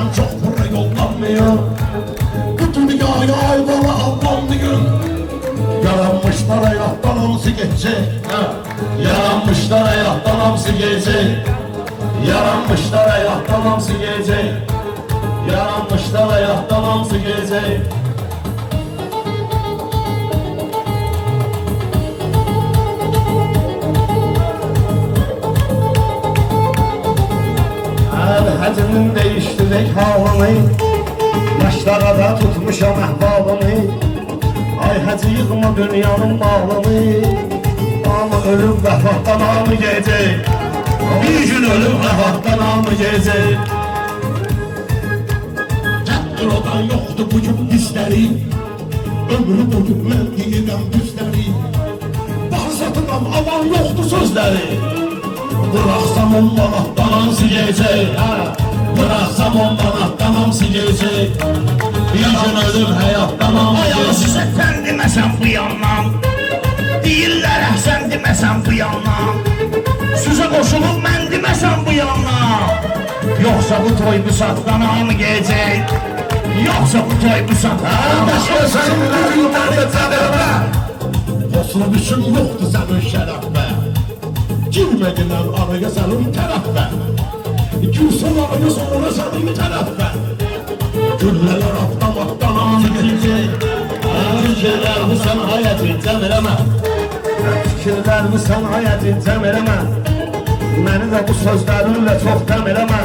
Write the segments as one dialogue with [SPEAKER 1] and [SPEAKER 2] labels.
[SPEAKER 1] sen çok para yollanmıyor. Bu dünyaya ayvalı Allah'ın gün. Yaranmışlar hayattan hamsi geçecek. Yaranmışlar hayattan hamsi geçecek. Yaranmışlar hayattan hamsi geçecek. Yaranmışlar hayattan hamsi geçecek. Həcinin değiştirək halını, yaşlara da tutmuşam əhvalını. Ay həcı yığma dünyanın malını, ama ölüm vəfatdan amı gecək. Bir gün ölüm vəfatdan amı gecək. Cadrodan yoxdur bugün bizləri, ömrü bugün mən deyirəm düzləri. Bahsatıram aman yoxdur sözləri. Bıraksam 10 manattan hamsi gecek. Bıraksam 10 manattan hamsi gecek. Bir gün ölüm hayattan hamsi gecek.
[SPEAKER 2] Ayağı sizə sən deməsən bu yandan, deyirlər əhsən deməsən bu yandan, sizə qoşulub mən deməsən bu yandan. Yoxsa bu toy bu saatdan hamı gecek. Yoxsa bu toy bu saatdan
[SPEAKER 1] Başka senin ürünləri cəbərə. Yoslu düşün yoxdur sənin şərəfə. Girmədilər araya sənin tərəfə. Gülsən araya sonra sənin tərəfə. Güllələr atlamaktan anı gecək. Fikirlərimi sən hayətin cəm eləmə. Fikirlərimi sən hayətin cəm eləmə. Məni də bu sözlərinlə çox dəm eləmə.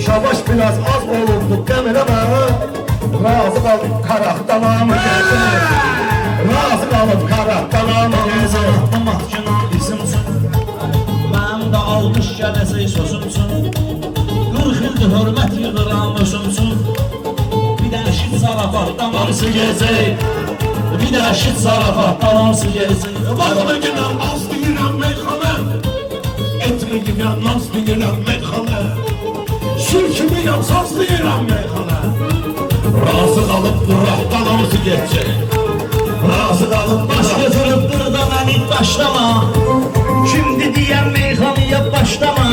[SPEAKER 1] Şabaş biraz az olurdu dəm eləmə. Razı qalıb qaraqdan amı gecək. Razı qalıb qaraqdan amı gecək.
[SPEAKER 2] Mahkına isimsin, mənim də almış gələcək sözümsün. 40 ildir hörmət yığıram özümsün. Bir də eşit zarafatdan hamısı gecək. Bir də eşit zarafatdan hamısı gecək.
[SPEAKER 1] Vaxtı günəm az deyirəm meyxanə. Etmi günəm naz deyirəm meyxanə. Şirkimiyəm saz deyirəm meyxanə. Razı qalıb qıraqdan hamısı geçecek. Razı qalıb
[SPEAKER 2] Baş götürübdür da məni başlama. Kimdi deyən meyxanıya başlama.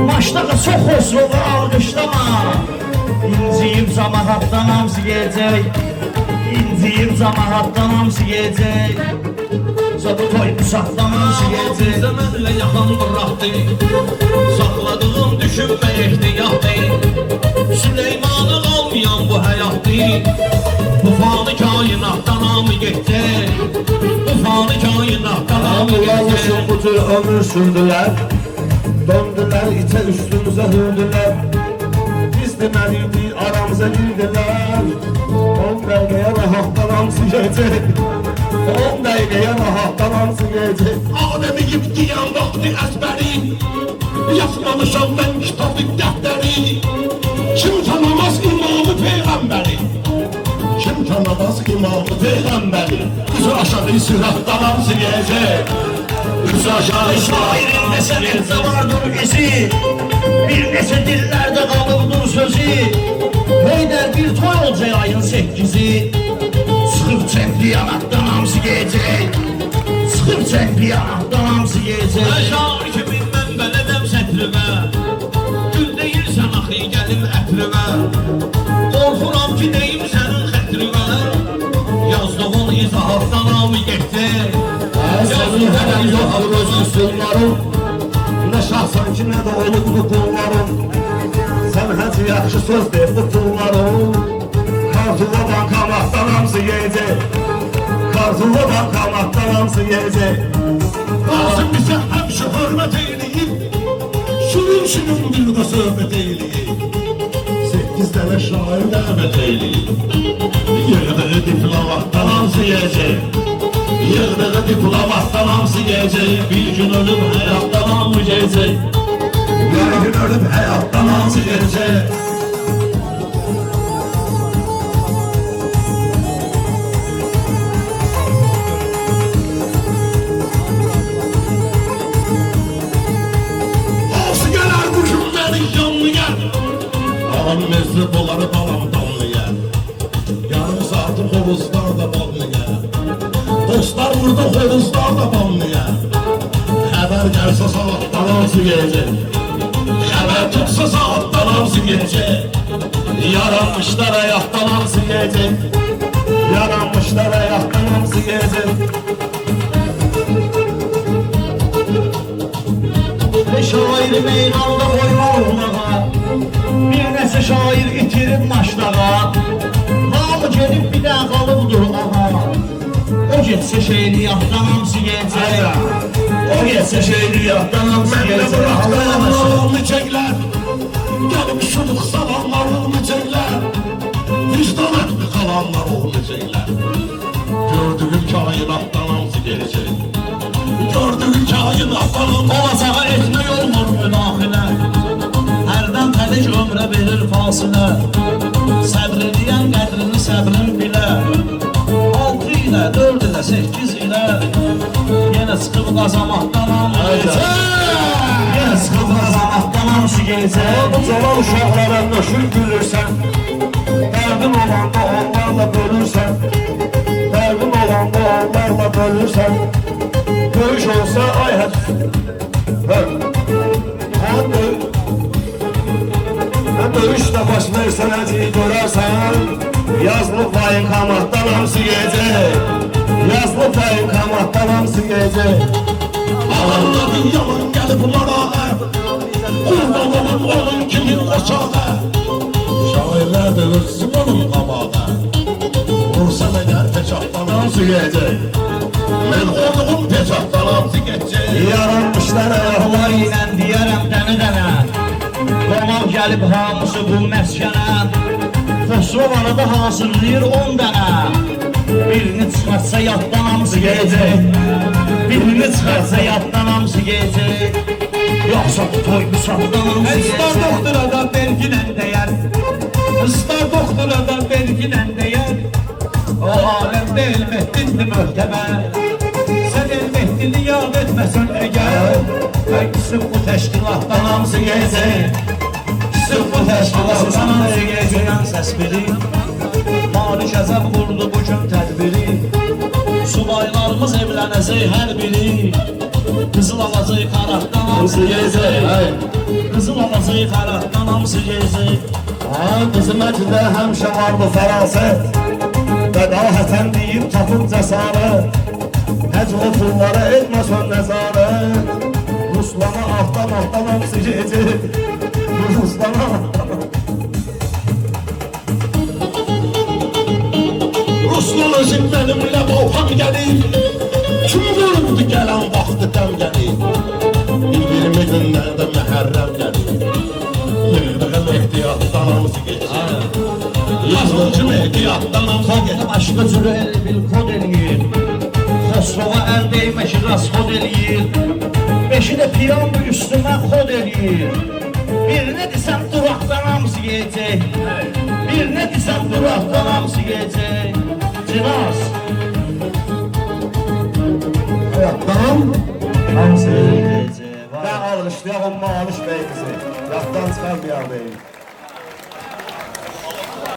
[SPEAKER 2] Maçdaqa çox xosrovu alqışlama. İnciyib camahatdan hamısı gecək. İnciyib camahatdan hamısı gecək. Bu toy bu saatdan hamısı gecək.
[SPEAKER 3] Zəmənlə yaxan qıraqdı, saxladığım düşünmə ehtiyatdı. Süleymanın olmayan bu həyatdı, bu fani kainatdan hamı getcək. Bu fani kainatdan hamı
[SPEAKER 1] Yalnızın
[SPEAKER 3] getcək.
[SPEAKER 1] bu tür ömür sürdülər. Döndülər içə üstümüzə hürdülər. Biz deməliydi aramıza girdilər. 10 dəqiqəyə rahatdan hamısı gecək. 10 dəqiqəyə rahatdan hamısı gecək. Adəmi yibdiyən vaxtı əzbəri. Yazmamışam mən kitabı dəftəri. Kim tanımaz imamı peyğəmbəri. Kim tanımaz imamı peyğəmbəri. Üzü aşağı sürətdən hamısı gecək. Üzü aşağı
[SPEAKER 2] Şairin məsəlində vardır izi. Bir neçə dillərdə qalıbdır sözü. Heydər bir toy olacaq ayın 8-i. Çıxıb çempionatdan hamısı gecək. Çıxıb çempionatdan hamısı gecək.
[SPEAKER 3] Şair kimi mən bələdəm sətrimə, gül deyirsən axı gəlim ətrimə. Qorxuram ki deyim sənin xətrimə, yazdığın izahatdan hamı getcək.
[SPEAKER 1] Sənin hələ yoxdur öz üsulların. Nə şahsan ki, nə də olub bu qulların. Sən həcə yaxşı söz deyib bu pulların. Kartuladan qamatdan hamısı yeyəcək. Kartuladan qamatdan hamısı yeyəcək. Lazım bizə həmişə hörmət eyləyib. Şirin bir də söhbət eyləyib. 8 dənə şair dəvət eyləyib. Yığdığı diplomatdan hamısı yeyəcək. Yığdığı diplomatdan hamısı gecək. Bir gün ölüm həyatdan hamı gecək. Bir gün ölüm həyatdan hamı gecək. Hansı gələr bu gün mənim yanlıya. Alam mezli boları balam damlıya. Yarım saatı hovuzlar da ballıya. Dostlar burada hovuzlar da ballıya. Xəbər gəlsə saatdan hansı gecək. Xəbər tutsa saatdan
[SPEAKER 3] hamısı gece. Yaranmışlar ayaktan hamısı gece.
[SPEAKER 1] Yaranmışlar ayaktan hamısı gece.
[SPEAKER 2] Şair meydanda koymalığa, bir neçə şair itirib maçlağa. Hamı gelib bir daha qalıbdır aha. O getsə şeiriyyatdan hamısı gecə. O getsə şeiriyyatdan hamısı gecə. Allah eləməsin.
[SPEAKER 3] Salamlarını çekler. Gelip şuduk salamlarını çekler. Vicdan etmi kalanlar oğlu çekler. Gördüğün kainattan hamısı gelecek. Gördüğün kainattan hamısı
[SPEAKER 2] Olacağı etmək olmur müdaxilə. Hərdən təlik ömrə verir fasilə. Səbr edən qədrini səbrin bilə. 6 ilə, 4 ilə, 8 ilə yenə çıxıb qazamaqdan hamısı gecə. Yenə çıxıb qazamaqdan hamısı gecə.
[SPEAKER 1] Bu cavan uşaqlara nöşür gülürsən. Dərdin olanda onlarla bölürsən. Dərdin olanda onlarla bölürsən. Görüş olsa ay hə. Mən döyüşlə baş versən həcəyi görərsən. Yazlı payın qamatdan hamısı gecə. Yazlı payın qamatdan hamısı gecə.
[SPEAKER 3] Alanların yalan gelip marağa. Kurban olun onun kimi oçağa. Şairler de hırsın onun qabağa. Vursan eğer peçattan hamısı gece. Ben olduğum peçattan hamısı gece.
[SPEAKER 1] Yaranmışlar ayaqlar.
[SPEAKER 2] Allah ilə deyərəm dənə-dənə. Qonaq gəlib hamısı bu məskənə. Xosrovanı da hazırlayır 10 dənə. Birini çıxartsa yaddan hamısı gecək. Birini çıxartsa yaddan hamısı gecək. Yoxsa toy müsatdan hamısı
[SPEAKER 3] Estar
[SPEAKER 2] gecək.
[SPEAKER 3] doktora da vergilən deyər. Estar doktora da vergilən deyər. O aləmdə elmətdindir möhtəmər. Sən elmətdini yad etməsən əgər.
[SPEAKER 2] Sırf bu təşkilatdan hamısı gecək. Sırf bu təşkilatdan hamısı gecək. Səs verir. Mali kəzəb qurdu bu gün tədbiri. Subaylarımız evlənəcək hər biri. Qızıl alacaq xarakdan hamısı gecək. Qızıl alacaq xarakdan hamısı gecək.
[SPEAKER 1] Hizmətində həmişə vardı fərasət. Bədahətən deyib tapıb cəsarət. Həc o pullara etməsən nəzarət. Ruslana altdan hamısı gecək. Ruslana
[SPEAKER 3] Ruslan özün benimle volkan gelir. Kim vurdu gelen vakti dem gelir. 20 günlerde Muharrem gelir. Yıldığın ehtiyattan hamısı geçer. Yazıcı ehtiyattan hamısı geçer.
[SPEAKER 2] Başqa cürü el bil kod eləyir. Xosrova əl değmək rasxod eləyir. Beşi də piyan üstümə xod eləyir. Birinə desəm duraqdan hamısı gecək. Birinə desəm duraqdan hamısı gecək. Cinas.
[SPEAKER 1] Hayatdan
[SPEAKER 2] Hamısı gecək.
[SPEAKER 1] və alışlayaq o malış bey qızı. Yaddan çıxar bir yerdəyim.